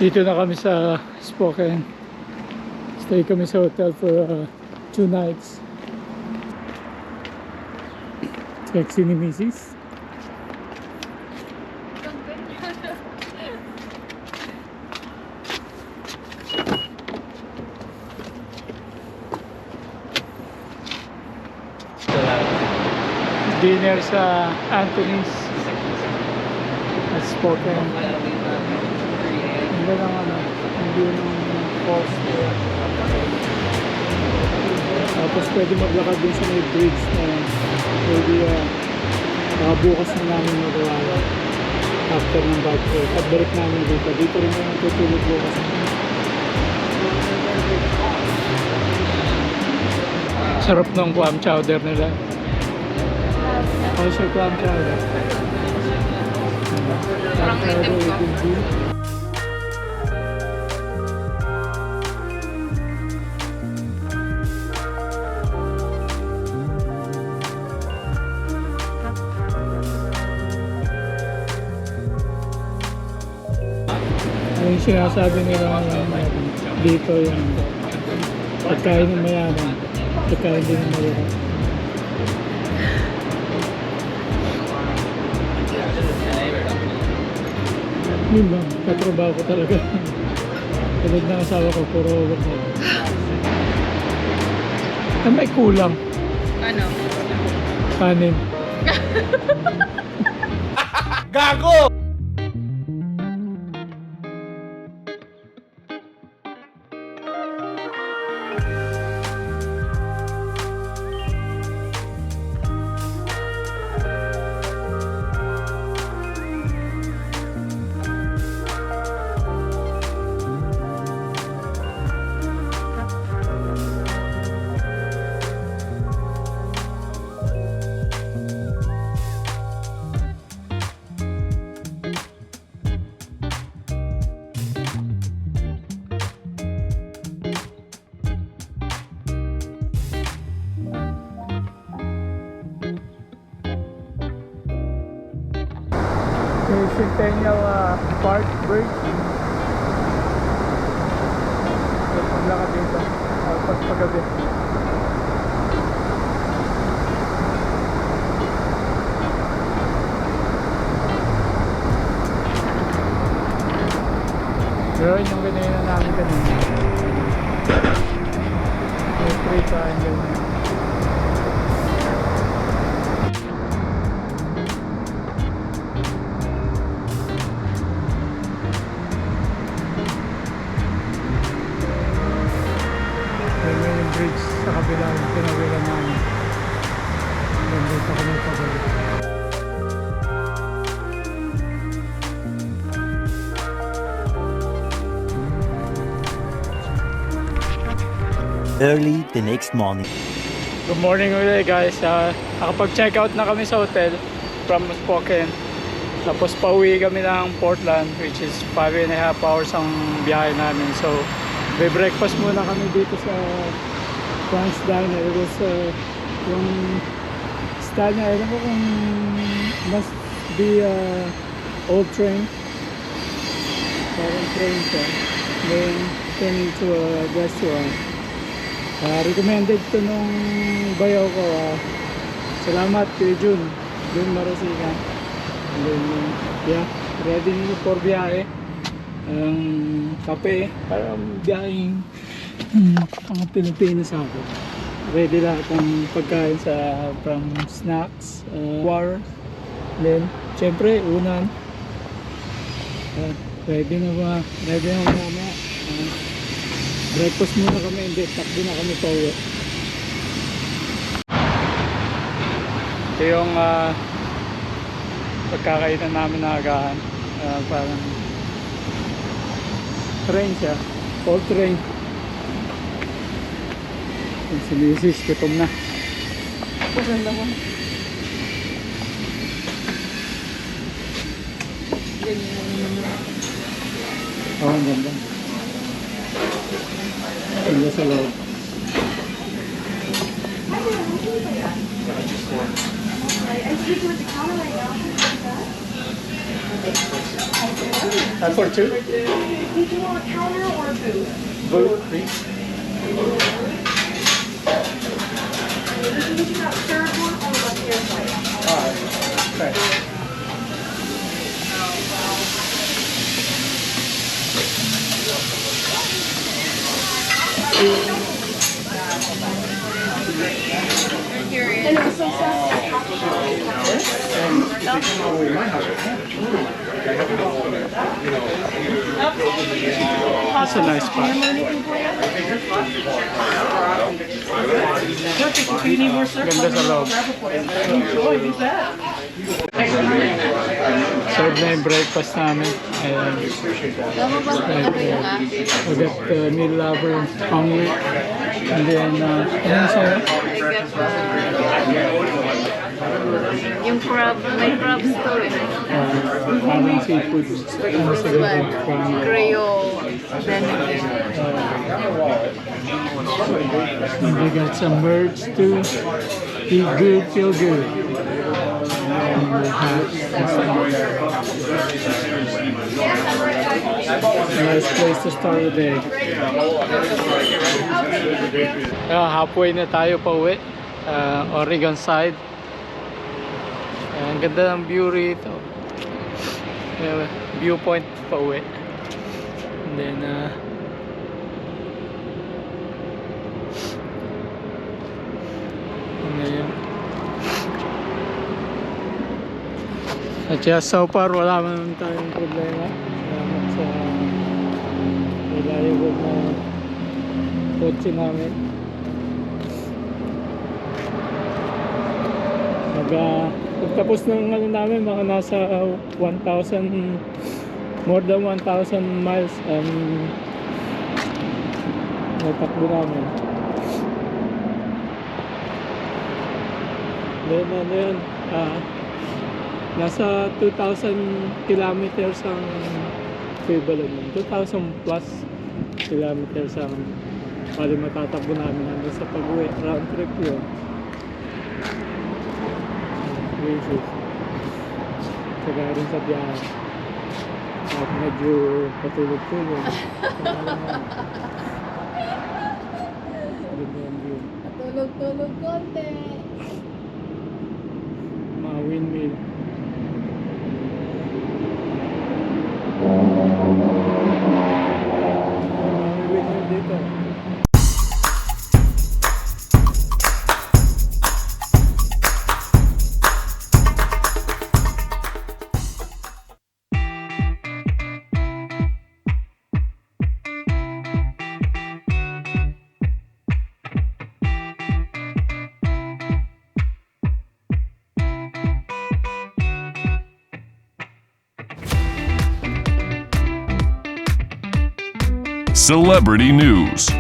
Dito na kami sa Spokane. Stay kami sa hotel for 2 nights. Sexy ni Mrs. Dinner sa Anthony's at Spokane. Hindi lang hindi yung falls there. Tapos pwede maglakad din sa may bridge na maybe bukas na namin magawa after ng bad trip. At balik namin dito. Dito rin yung tutulog bukas. Sarap ng clam chowder nila. Also clam chowder. Clam chowder with beef. Yung sinasabi nila dito yung pagkain ng mayaman, pagkain din ng mayaman. Yun lang, katrabaho ko talaga. Tulad ng asawa ko, puro overnight. May kulang. Ano? Kanin. Gago! Centennial Park Bridge. Maglakad dito paggabi. Pero yung kanina namin kanina. May free triangle na. Bridge sa kabila yung pinawila namin. Nandito kami pabalik. Early the next morning. Good morning ulit guys. Nakapag-check out na kami sa hotel from Spokane. Tapos pauwi kami ng Portland, which is 5.5 hours ang biyahe namin. So breakfast muna kami dito sa French diner. It was yung style niya, alam ko kung must be old train, parang train siya, then turn into a restaurant. Recommended to nung bayaw ko. Salamat kay Jun Marasigan. And then yeah, ready nyo for biyahe. Kape, parang biyaheng ang Pilipinas ako. Ready lahat ng pagkain from snacks, water, then syempre unan. Ready na mamaya. Breakfast muna kami, hindi takbo na kami pa uwi. Ito yung pagkakainan namin na agahan. Parang train siya, old train. Si Mrs. gutom na. Paganda ko. Oo, ang ganda. Ganda sa loob. I'm speaking with the camera right now. For two? Did you want a counter or a booth? Booth, please. You got third one on the left hand side. Alright. Okay. And it was so That's a nice spot. Ganda sa loob. Serve na yung breakfast namin. And we got meal lover, hungry. And then, ano sa'yo? yung crab, may crabs to eh. Parang seafood. Ano sa ganun? Creole, Benedict. And we got some merch too. Eat good, feel good. And the hats and stuff. Nice place to start the day. Halfway na tayo pa uwi. Oregon side. Ang ganda ng view rito. Viewpoint pa uwi. And then ngayon. At so far wala man tayong problema. Salamat sa reliable na kotse namin. Pagtapos ng ano namin, mga nasa 1,000, more than 1,000 miles ang natakbo namin. Then ano yun, nasa 2,000 kilometers ang equivalent, 2,000 plus kilometers ang pali matatakbo namin hanggang sa pag-uwi, round trip yun. Places. Saka rin sa biyahe. At medyo patulog-tulog. Tulog-tulog konti. Mga windmill. Mga windmill dito. Celebrity news.